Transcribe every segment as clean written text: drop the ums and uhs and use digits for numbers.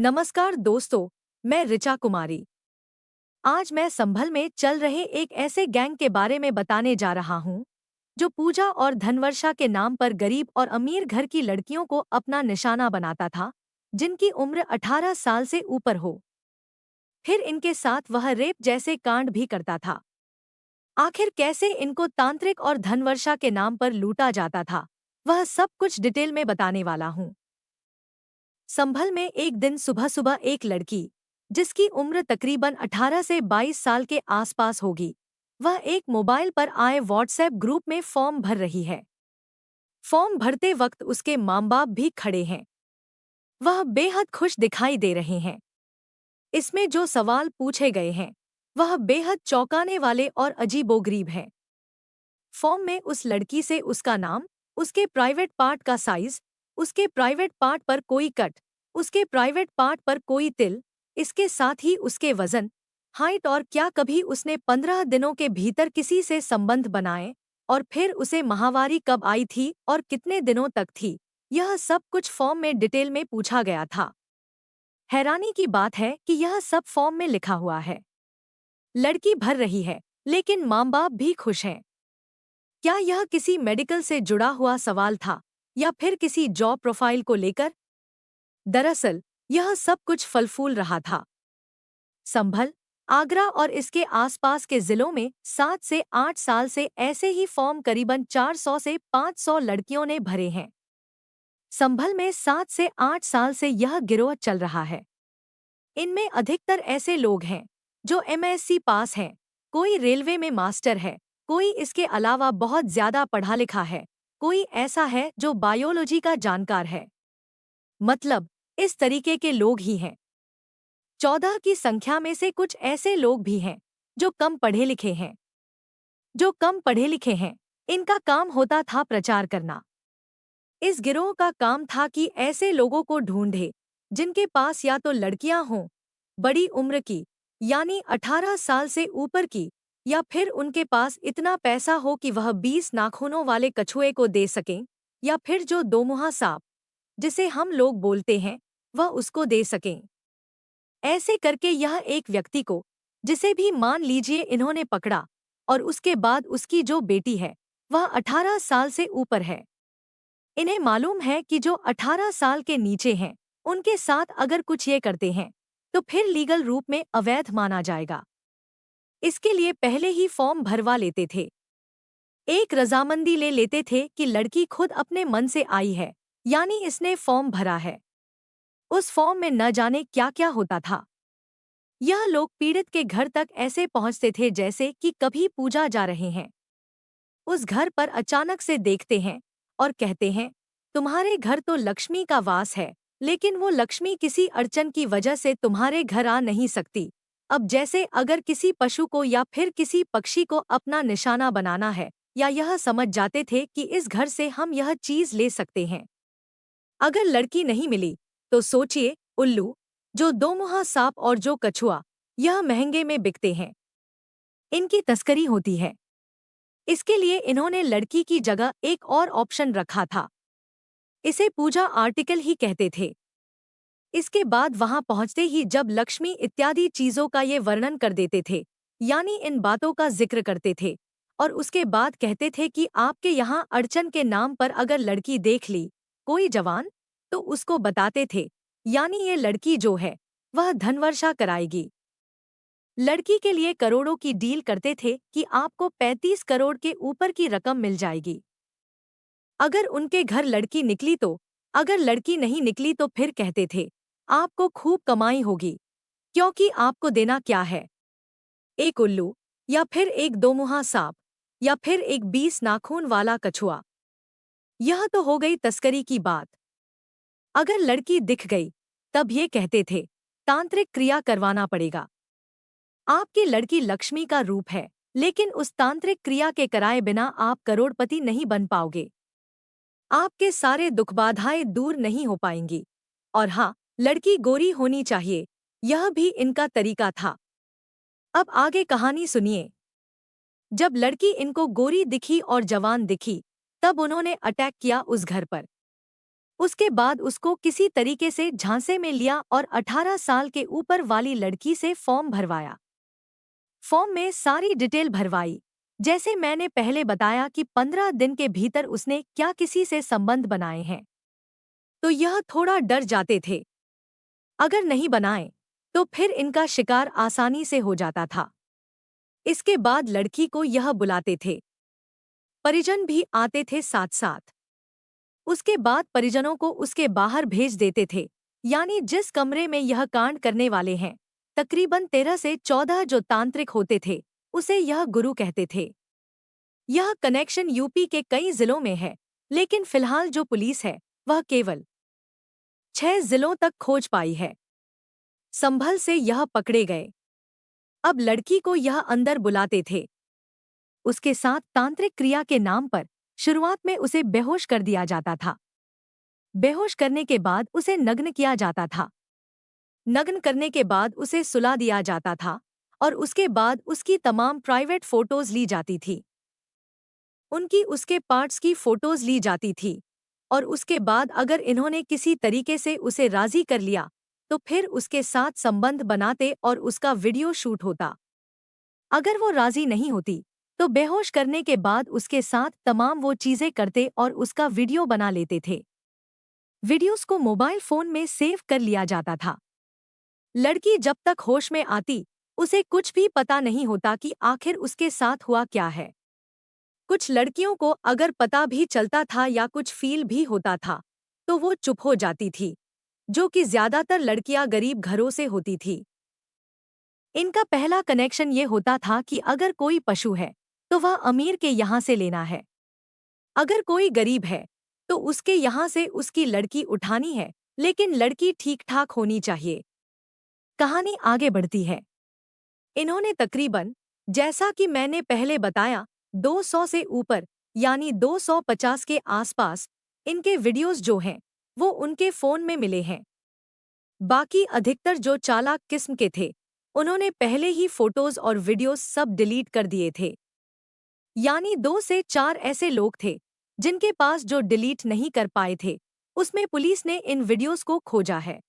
नमस्कार दोस्तों, मैं ऋचा कुमारी। आज मैं संभल में चल रहे एक ऐसे गैंग के बारे में बताने जा रहा हूँ जो पूजा और धनवर्षा के नाम पर गरीब और अमीर घर की लड़कियों को अपना निशाना बनाता था, जिनकी उम्र 18 साल से ऊपर हो। फिर इनके साथ वह रेप जैसे कांड भी करता था। आखिर कैसे इनको तांत्रिक और धनवर्षा के नाम पर लूटा जाता था, वह सब कुछ डिटेल में बताने वाला हूँ। संभल में एक दिन सुबह सुबह एक लड़की, जिसकी उम्र तकरीबन 18 से 22 साल के आसपास होगी, वह एक मोबाइल पर आए व्हाट्सएप ग्रुप में फॉर्म भर रही है। फॉर्म भरते वक्त उसके माँ बाप भी खड़े हैं। वह बेहद खुश दिखाई दे रहे हैं। इसमें जो सवाल पूछे गए हैं वह बेहद चौंकाने वाले और अजीबोगरीब हैं। फॉर्म में उस लड़की से उसका नाम, उसके प्राइवेट पार्ट का साइज, उसके प्राइवेट पार्ट पर कोई कट, उसके प्राइवेट पार्ट पर कोई तिल, इसके साथ ही उसके वजन, हाइट और क्या कभी उसने 15 दिनों के भीतर किसी से संबंध बनाए, और फिर उसे माहवारी कब आई थी और कितने दिनों तक थी, यह सब कुछ फॉर्म में डिटेल में पूछा गया था। हैरानी की बात है कि यह सब फॉर्म में लिखा हुआ है। लड़की भर रही है, लेकिन माँ बाप भी खुश हैं। क्या यह किसी मेडिकल से जुड़ा हुआ सवाल था या फिर किसी जॉब प्रोफाइल को लेकर? दरअसल यह सब कुछ फलफूल रहा था। संभल, आगरा और इसके आसपास के जिलों में 7 से 8 साल से ऐसे ही फॉर्म करीबन 400 से 500 लड़कियों ने भरे हैं। संभल में 7 से 8 साल से यह गिरोह चल रहा है। इनमें अधिकतर ऐसे लोग हैं जो एमएससी पास हैं, कोई रेलवे में मास्टर है, कोई इसके अलावा बहुत ज्यादा पढ़ा लिखा है, कोई ऐसा है जो बायोलॉजी का जानकार है। मतलब इस तरीके के लोग ही हैं। 14 की संख्या में से कुछ ऐसे लोग भी हैं जो कम पढ़े लिखे हैं। इनका काम होता था प्रचार करना। इस गिरोह का काम था कि ऐसे लोगों को ढूंढे जिनके पास या तो लड़कियां हों, बड़ी उम्र की, यानी 18 साल से ऊपर की, या फिर उनके पास इतना पैसा हो कि वह 20 नाखूनों वाले कछुए को दे सकें, या फिर जो दोमुहा सांप, जिसे हम लोग बोलते हैं, वह उसको दे सकें। ऐसे करके यह एक व्यक्ति को, जिसे भी मान लीजिए इन्होंने पकड़ा, और उसके बाद उसकी जो बेटी है वह 18 साल से ऊपर है। इन्हें मालूम है कि जो 18 साल के नीचे हैं उनके साथ अगर कुछ ये करते हैं तो फिर लीगल रूप में अवैध माना जाएगा। इसके लिए पहले ही फॉर्म भरवा लेते थे। एक रजामंदी ले लेते थे कि लड़की खुद अपने मन से आई है, यानी इसने फॉर्म भरा है। उस फॉर्म में न जाने क्या क्या होता था। यह लोग पीड़ित के घर तक ऐसे पहुंचते थे जैसे कि कभी पूजा जा रहे हैं। उस घर पर अचानक से देखते हैं और कहते हैं, तुम्हारे घर तो लक्ष्मी का वास है, लेकिन वो लक्ष्मी किसी अड़चन की वजह से तुम्हारे घर आ नहीं सकती। अब जैसे अगर किसी पशु को या फिर किसी पक्षी को अपना निशाना बनाना है, या यह समझ जाते थे कि इस घर से हम यह चीज ले सकते हैं। अगर लड़की नहीं मिली तो सोचिए, उल्लू, जो दोमुहा सांप और जो कछुआ, यह महंगे में बिकते हैं। इनकी तस्करी होती है। इसके लिए इन्होंने लड़की की जगह एक और ऑप्शन रखा था। इसे पूजा आर्टिकल ही कहते थे। इसके बाद वहां पहुंचते ही जब लक्ष्मी इत्यादि चीजों का ये वर्णन कर देते थे, यानी इन बातों का जिक्र करते थे, और उसके बाद कहते थे कि आपके यहाँ अड़चन के नाम पर अगर लड़की देख ली कोई जवान, तो उसको बताते थे, यानी ये लड़की जो है वह धनवर्षा कराएगी। लड़की के लिए करोड़ों की डील करते थे कि आपको 35 करोड़ के ऊपर की रकम मिल जाएगी अगर उनके घर लड़की निकली तो। अगर लड़की नहीं निकली तो फिर कहते थे, आपको खूब कमाई होगी, क्योंकि आपको देना क्या है, एक उल्लू, या फिर एक दोमुहा सांप, या फिर एक 20 नाखून वाला कछुआ। यह तो हो गई तस्करी की बात। अगर लड़की दिख गई तब ये कहते थे, तांत्रिक क्रिया करवाना पड़ेगा। आपकी लड़की लक्ष्मी का रूप है, लेकिन उस तांत्रिक क्रिया के कराए बिना आप करोड़पति नहीं बन पाओगे। आपके सारे दुख बाधाएं दूर नहीं हो पाएंगी। और हाँ, लड़की गोरी होनी चाहिए, यह भी इनका तरीका था। अब आगे कहानी सुनिए। जब लड़की इनको गोरी दिखी और जवान दिखी, तब उन्होंने अटैक किया उस घर पर। उसके बाद उसको किसी तरीके से झांसे में लिया और 18 साल के ऊपर वाली लड़की से फॉर्म भरवाया। फॉर्म में सारी डिटेल भरवाई, जैसे मैंने पहले बताया कि 15 दिन के भीतर उसने क्या किसी से संबंध बनाए हैं। तो यह थोड़ा डर जाते थे, अगर नहीं बनाए तो फिर इनका शिकार आसानी से हो जाता था। इसके बाद लड़की को यह बुलाते थे, परिजन भी आते थे साथ साथ। उसके बाद परिजनों को उसके बाहर भेज देते थे, यानी जिस कमरे में यह कांड करने वाले हैं, तकरीबन 13 से 14 जो तांत्रिक होते थे, उसे यह गुरु कहते थे। यह कनेक्शन यूपी के कई जिलों में है, लेकिन फिलहाल जो पुलिस है वह केवल 6 जिलों तक खोज पाई है। संभल से यह पकड़े गए। अब लड़की को यह अंदर बुलाते थे। उसके साथ तांत्रिक क्रिया के नाम पर शुरुआत में उसे बेहोश कर दिया जाता था। बेहोश करने के बाद उसे नग्न किया जाता था। नग्न करने के बाद उसे सुला दिया जाता था और उसके बाद उसकी तमाम प्राइवेट फोटोज ली जाती थी। उनकी उसके पार्ट्स की फोटोज ली जाती थी और उसके बाद अगर इन्होंने किसी तरीके से उसे राजी कर लिया तो फिर उसके साथ संबंध बनाते और उसका वीडियो शूट होता। अगर वो राजी नहीं होती तो बेहोश करने के बाद उसके साथ तमाम वो चीजें करते और उसका वीडियो बना लेते थे। वीडियोस को मोबाइल फोन में सेव कर लिया जाता था। लड़की जब तक होश में आती उसे कुछ भी पता नहीं होता कि आखिर उसके साथ हुआ क्या है। कुछ लड़कियों को अगर पता भी चलता था या कुछ फील भी होता था तो वो चुप हो जाती थी, जो कि ज्यादातर लड़कियां गरीब घरों से होती थी। इनका पहला कनेक्शन ये होता था कि अगर कोई पशु है तो वह अमीर के यहाँ से लेना है, अगर कोई गरीब है तो उसके यहाँ से उसकी लड़की उठानी है, लेकिन लड़की ठीक ठाक होनी चाहिए। कहानी आगे बढ़ती है। इन्होंने तकरीबन, जैसा कि मैंने पहले बताया, 200 से ऊपर यानी 250 के आसपास इनके वीडियोस जो हैं वो उनके फोन में मिले हैं। बाकी अधिकतर जो चालाक किस्म के थे उन्होंने पहले ही फोटोज और वीडियोस सब डिलीट कर दिए थे। यानी 2 से 4 ऐसे लोग थे जिनके पास जो डिलीट नहीं कर पाए थे। उसमें पुलिस ने इन वीडियोस को खोजा है,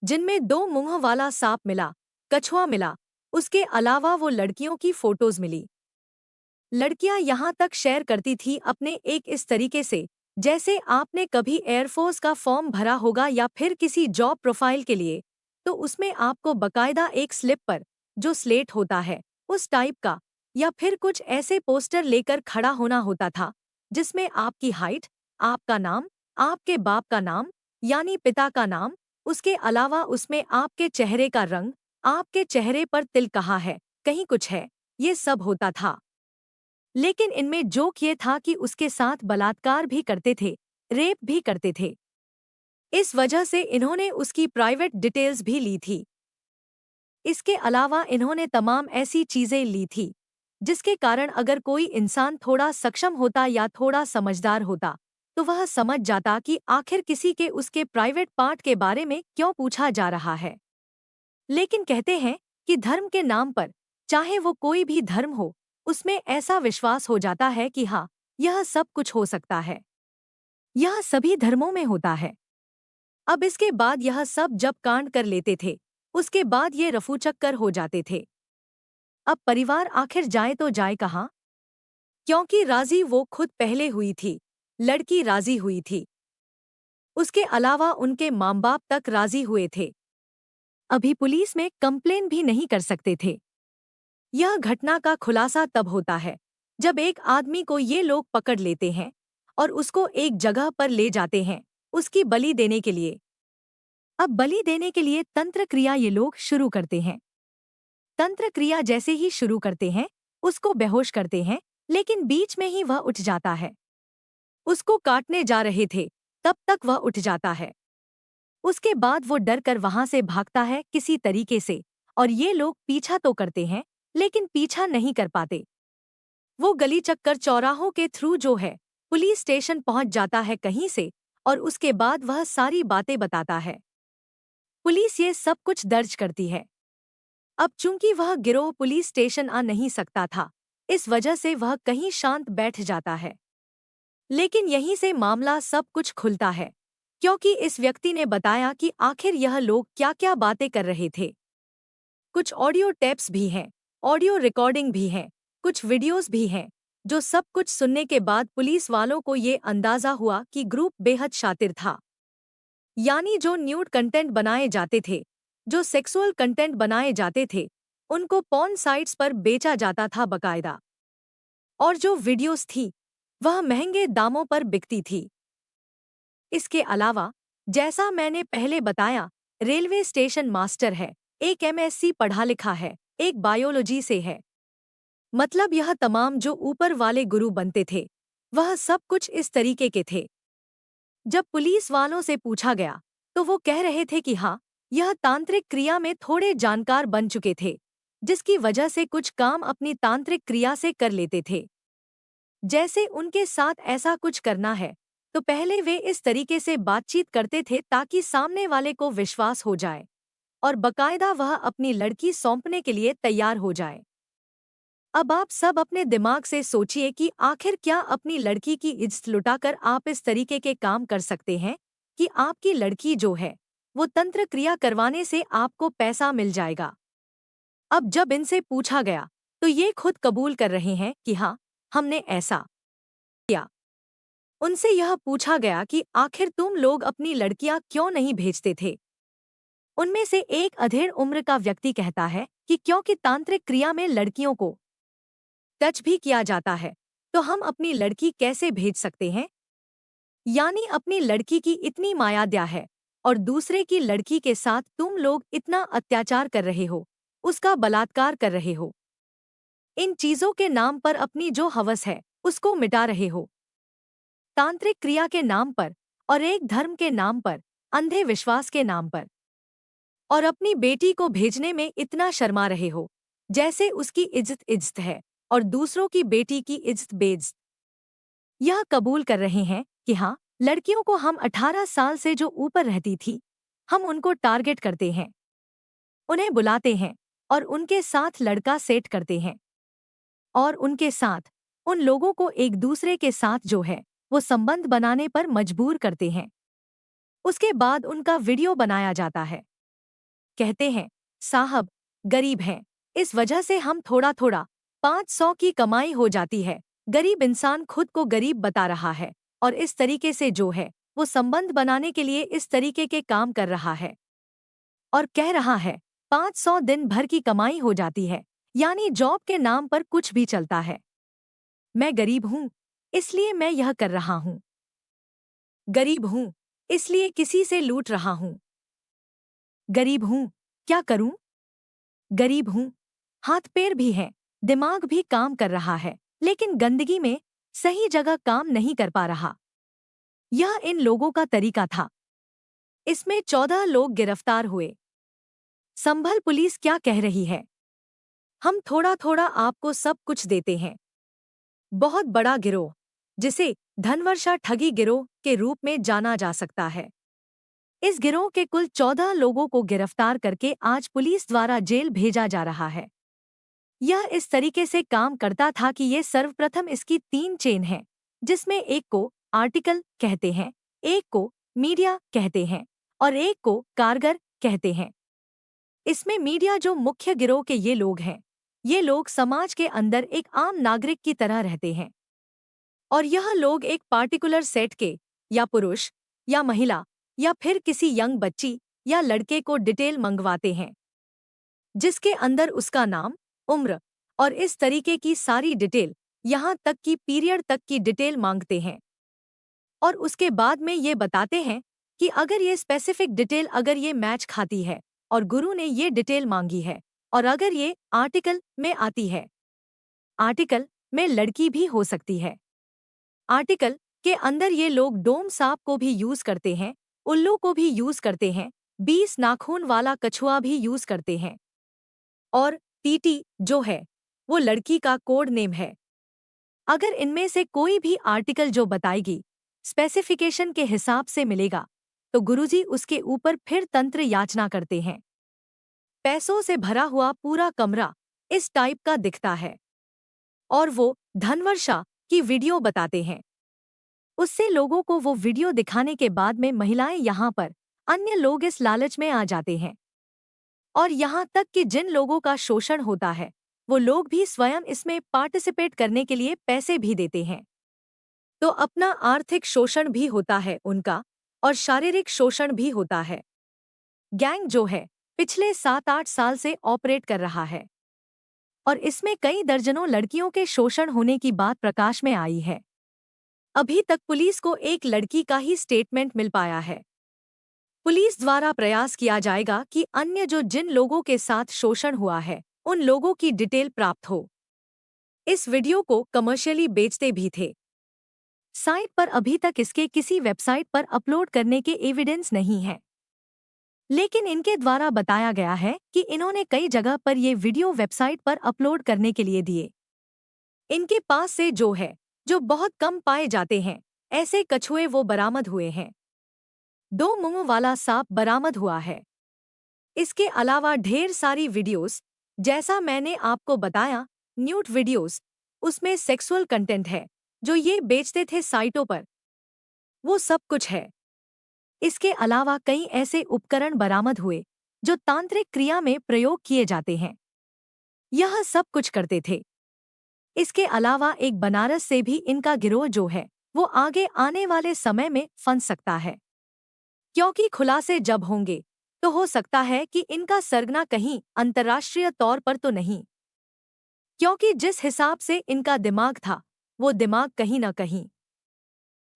जिनमें 2 मुंह वाला सांप मिला, कछुआ मिला, उसके अलावा वो लड़कियों की फोटोज मिली। लड़कियां यहां तक शेयर करती थी अपने एक इस तरीके से जैसे आपने कभी एयरफोर्स का फॉर्म भरा होगा या फिर किसी जॉब प्रोफाइल के लिए, तो उसमें आपको बकायदा एक स्लिप पर जो स्लेट होता है उस टाइप का या फिर कुछ ऐसे पोस्टर लेकर खड़ा होना होता था, जिसमें आपकी हाइट, आपका नाम, आपके बाप का नाम यानी पिता का नाम, उसके अलावा उसमें आपके चेहरे का रंग, आपके चेहरे पर तिल कहाँ है, कहीं कुछ है, ये सब होता था। लेकिन इनमें जोक ये था कि उसके साथ बलात्कार भी करते थे, रेप भी करते थे। इस वजह से इन्होंने उसकी प्राइवेट डिटेल्स भी ली थी। इसके अलावा इन्होंने तमाम ऐसी चीजें ली थी जिसके कारण अगर कोई इंसान थोड़ा सक्षम होता या थोड़ा समझदार होता तो वह समझ जाता कि आखिर किसी के उसके प्राइवेट पार्ट के बारे में क्यों पूछा जा रहा है। लेकिन कहते हैं कि धर्म के नाम पर, चाहे वो कोई भी धर्म हो, उसमें ऐसा विश्वास हो जाता है कि हाँ, यह सब कुछ हो सकता है। यह सभी धर्मों में होता है। अब इसके बाद यह सब जब कांड कर लेते थे उसके बाद ये रफूचक्कर हो जाते थे। अब परिवार आखिर जाए तो जाए कहाँ, क्योंकि राजी वो खुद पहले हुई थी, लड़की राजी हुई थी, उसके अलावा उनके माँ बाप तक राजी हुए थे। अभी पुलिस में कंप्लेन भी नहीं कर सकते थे। यह घटना का खुलासा तब होता है जब एक आदमी को ये लोग पकड़ लेते हैं और उसको एक जगह पर ले जाते हैं उसकी बलि देने के लिए। अब बलि देने के लिए तंत्र क्रिया ये लोग शुरू करते हैं। तंत्र क्रिया जैसे ही शुरू करते हैं उसको बेहोश करते हैं, लेकिन बीच में ही वह उठ जाता है। उसको काटने जा रहे थे तब तक वह उठ जाता है। उसके बाद वो डर कर वहां से भागता है किसी तरीके से और ये लोग पीछा तो करते हैं लेकिन पीछा नहीं कर पाते। वो गली चक्कर चौराहों के थ्रू जो है पुलिस स्टेशन पहुंच जाता है कहीं से और उसके बाद वह सारी बातें बताता है। पुलिस ये सब कुछ दर्ज करती है। अब चूंकि वह गिरोह पुलिस स्टेशन आ नहीं सकता था, इस वजह से वह कहीं शांत बैठ जाता है। लेकिन यहीं से मामला सब कुछ खुलता है। क्योंकि इस व्यक्ति ने बताया कि आखिर यह लोग क्या-क्या बातें कर रहे थे। कुछ ऑडियो टेप्स भी हैं, ऑडियो रिकॉर्डिंग भी हैं, कुछ वीडियोस भी हैं, जो सब कुछ सुनने के बाद पुलिस वालों को ये अंदाजा हुआ कि ग्रुप बेहद शातिर था। यानी जो न्यूड कंटेंट बनाए जाते थे, जो सेक्सुअल कंटेंट बनाए जाते थे, उनको पॉर्न साइट्स पर बेचा जाता था बकायदा। और जो वीडियोस थी, वह महंगे दामों पर बिकती थी। इसके अलावा, जैसा मैंने पहले बताया, रेलवे स्टेशन मास्टर है, एक एमएससी पढ़ा लिखा है, एक बायोलॉजी से है। मतलब यह तमाम जो ऊपर वाले गुरु बनते थे, वह सब कुछ इस तरीके के थे। जब पुलिस वालों से पूछा गया, तो वो कह रहे थे कि हाँ, यह तांत्रिक क्रिया में थोड़े जानकार बन चुके थे, जिसकी वजह से कुछ काम अपनी तांत्रिक क्रिया से कर लेते थे। जैसे उनके साथ ऐसा कुछ करना है, तो पहले वे इस तरीके से बातचीत करते थे ताकि सामने वाले को विश्वास हो जाए और बकायदा वह अपनी लड़की सौंपने के लिए तैयार हो जाए। अब आप सब अपने दिमाग से सोचिए कि आखिर क्या अपनी लड़की की इज्जत लुटाकर आप इस तरीके के काम कर सकते हैं कि आपकी लड़की जो है, वो तंत्र क्रिया करवाने से आपको पैसा मिल जाएगा। अब जब इनसे पूछा गया, तो ये खुद कबूल कर रहे हैं कि हाँ, हमने ऐसा किया। उनसे यह पूछा गया कि आखिर तुम लोग अपनी लड़कियां क्यों नहीं भेजते थे। उनमें से एक अधेड़ उम्र का व्यक्ति कहता है कि क्योंकि तांत्रिक क्रिया में लड़कियों को टच भी किया जाता है, तो हम अपनी लड़की कैसे भेज सकते हैं। यानी अपनी लड़की की इतनी माया है और दूसरे की लड़की के साथ तुम लोग इतना अत्याचार कर रहे हो, उसका बलात्कार कर रहे हो, इन चीजों के नाम पर अपनी जो हवस है उसको मिटा रहे हो, तांत्रिक क्रिया के नाम पर और एक धर्म के नाम पर, अंधे विश्वास के नाम पर, और अपनी बेटी को भेजने में इतना शर्मा रहे हो जैसे उसकी इज्जत इज्जत है और दूसरों की बेटी की इज्जत बेइज्जत। यह कबूल कर रहे हैं कि हाँ, लड़कियों को हम 18 साल से जो ऊपर रहती थी, हम उनको टारगेट करते हैं, उन्हें बुलाते हैं और उनके साथ लड़का सेट करते हैं और उनके साथ उन लोगों को एक दूसरे के साथ जो है वो संबंध बनाने पर मजबूर करते हैं। उसके बाद उनका वीडियो बनाया जाता है। कहते हैं, साहब गरीब हैं, इस वजह से हम थोड़ा थोड़ा 500 की कमाई हो जाती है। गरीब इंसान खुद को गरीब बता रहा है और इस तरीके से जो है वो संबंध बनाने के लिए इस तरीके के काम कर रहा है और कह रहा है 500 दिन भर की कमाई हो जाती है, यानी जॉब के नाम पर कुछ भी चलता है। मैं गरीब हूँ, इसलिए मैं यह कर रहा हूँ। गरीब हूँ, इसलिए किसी से लूट रहा हूँ। गरीब हूँ, क्या करूँ? गरीब हूँ, हाथ पैर भी हैं, दिमाग भी काम कर रहा है, लेकिन गंदगी में सही जगह काम नहीं कर पा रहा। यह इन लोगों का तरीका था। इसमें 14 लोग गिरफ्तार हुए। संभल पुलिस क्या कह रही है? हम थोड़ा थोड़ा आपको सब कुछ देते हैं। बहुत बड़ा गिरोह, जिसे धनवर्षा ठगी गिरोह के रूप में जाना जा सकता है। इस गिरोह के कुल 14 लोगों को गिरफ्तार करके आज पुलिस द्वारा जेल भेजा जा रहा है। यह इस तरीके से काम करता था कि ये सर्वप्रथम इसकी 3 चेन है, जिसमें एक को आर्टिकल कहते हैं, एक को मीडिया कहते हैं और एक को कारगर कहते हैं। इसमें मीडिया जो मुख्य गिरोह के ये लोग हैं, ये लोग समाज के अंदर एक आम नागरिक की तरह रहते हैं और यह लोग एक पार्टिकुलर सेट के या पुरुष या महिला या फिर किसी यंग बच्ची या लड़के को डिटेल मंगवाते हैं, जिसके अंदर उसका नाम, उम्र और इस तरीके की सारी डिटेल, यहाँ तक कि पीरियड तक की डिटेल मांगते हैं और उसके बाद में ये बताते हैं कि अगर ये स्पेसिफिक डिटेल अगर ये मैच खाती है और गुरु ने ये डिटेल मांगी है और अगर ये आर्टिकल में आती है, आर्टिकल में लड़की भी हो सकती है, आर्टिकल के अंदर ये लोग डोम सांप को भी यूज करते हैं, उल्लू को भी यूज करते हैं, 20 नाखून वाला कछुआ भी यूज करते हैं और टीटी जो है वो लड़की का कोड नेम है। अगर इनमें से कोई भी आर्टिकल जो बताएगी स्पेसिफिकेशन के हिसाब से मिलेगा, तो गुरुजी उसके ऊपर फिर तंत्र याचना करते हैं। पैसों से भरा हुआ पूरा कमरा इस टाइप का दिखता है और वो धनवर्षा की वीडियो बताते हैं। उससे लोगों को वो वीडियो दिखाने के बाद में महिलाएं यहाँ पर अन्य लोग इस लालच में आ जाते हैं और यहाँ तक कि जिन लोगों का शोषण होता है वो लोग भी स्वयं इसमें पार्टिसिपेट करने के लिए पैसे भी देते हैं। तो अपना आर्थिक शोषण भी होता है उनका और शारीरिक शोषण भी होता है। गैंग जो है पिछले 7-8 साल से ऑपरेट कर रहा है और इसमें कई दर्जनों लड़कियों के शोषण होने की बात प्रकाश में आई है। अभी तक पुलिस को एक लड़की का ही स्टेटमेंट मिल पाया है। पुलिस द्वारा प्रयास किया जाएगा कि अन्य जिन लोगों के साथ शोषण हुआ है उन लोगों की डिटेल प्राप्त हो। इस वीडियो को कमर्शियली बेचते भी थे। साइट पर अभी तक इसके किसी वेबसाइट पर अपलोड करने के एविडेंस नहीं है, लेकिन इनके द्वारा बताया गया है कि इन्होंने कई जगह पर ये वीडियो वेबसाइट पर अपलोड करने के लिए दिए। इनके पास से जो बहुत कम पाए जाते हैं ऐसे कछुए वो बरामद हुए हैं। 2 मुंह वाला सांप बरामद हुआ है। इसके अलावा ढेर सारी वीडियोस, जैसा मैंने आपको बताया न्यूड वीडियोस, उसमें सेक्सुअल कंटेंट है जो ये बेचते थे साइटों पर, वो सब कुछ है। इसके अलावा कई ऐसे उपकरण बरामद हुए जो तांत्रिक क्रिया में प्रयोग किए जाते हैं। यह सब कुछ करते थे। इसके अलावा एक बनारस से भी इनका गिरोह वो आगे आने वाले समय में फंस सकता है, क्योंकि खुलासे जब होंगे तो हो सकता है कि इनका सरगना कहीं अंतर्राष्ट्रीय तौर पर तो नहीं, क्योंकि जिस हिसाब से इनका दिमाग था वो दिमाग कहीं न कहीं।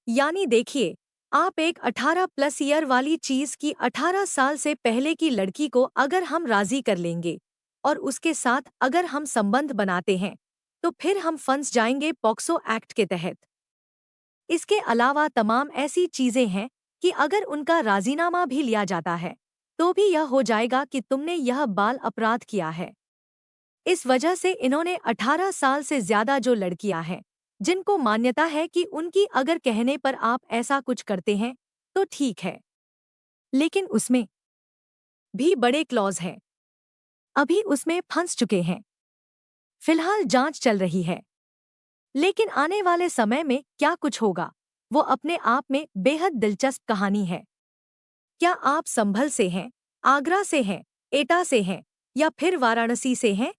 यानी देखिए, आप एक 18+ ईयर वाली चीज की 18 साल से पहले की लड़की को अगर हम राजी कर लेंगे और उसके साथ अगर हम संबंध बनाते हैं तो फिर हम फंस जाएंगे पॉक्सो एक्ट के तहत। इसके अलावा तमाम ऐसी चीजें हैं कि अगर उनका राजीनामा भी लिया जाता है तो भी यह हो जाएगा कि तुमने यह बाल अपराध किया है। इस वजह से इन्होंने 18 साल से ज्यादा जो लड़कियां हैं जिनको मान्यता है कि उनकी अगर कहने पर आप ऐसा कुछ करते हैं तो ठीक है, लेकिन उसमें भी बड़े क्लॉज हैं, अभी उसमें फंस चुके हैं। फिलहाल जांच चल रही है, लेकिन आने वाले समय में क्या कुछ होगा वो अपने आप में बेहद दिलचस्प कहानी है। क्या आप संभल से हैं, आगरा से हैं, एटा से हैं या फिर वाराणसी से हैं?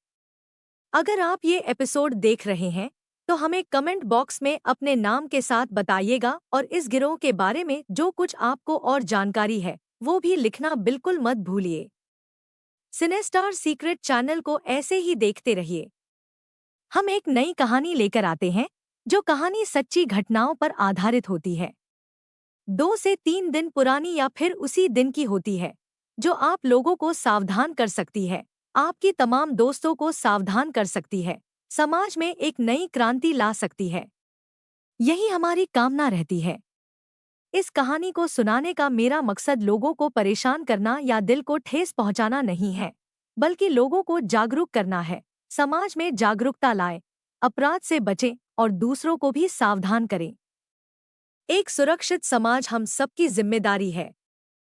अगर आप ये एपिसोड देख रहे हैं तो हमें कमेंट बॉक्स में अपने नाम के साथ बताइएगा और इस गिरोह के बारे में जो कुछ आपको और जानकारी है वो भी लिखना बिल्कुल मत भूलिए। सिनेस्टार सीक्रेट चैनल को ऐसे ही देखते रहिए। हम एक नई कहानी लेकर आते हैं जो कहानी सच्ची घटनाओं पर आधारित होती है, 2 से 3 दिन पुरानी या फिर उसी दिन की होती है, जो आप लोगों को सावधान कर सकती है, आपकी तमाम दोस्तों को सावधान कर सकती है, समाज में एक नई क्रांति ला सकती है। यही हमारी कामना रहती है। इस कहानी को सुनाने का मेरा मकसद लोगों को परेशान करना या दिल को ठेस पहुंचाना नहीं है, बल्कि लोगों को जागरूक करना है। समाज में जागरूकता लाएं, अपराध से बचें और दूसरों को भी सावधान करें। एक सुरक्षित समाज हम सबकी जिम्मेदारी है।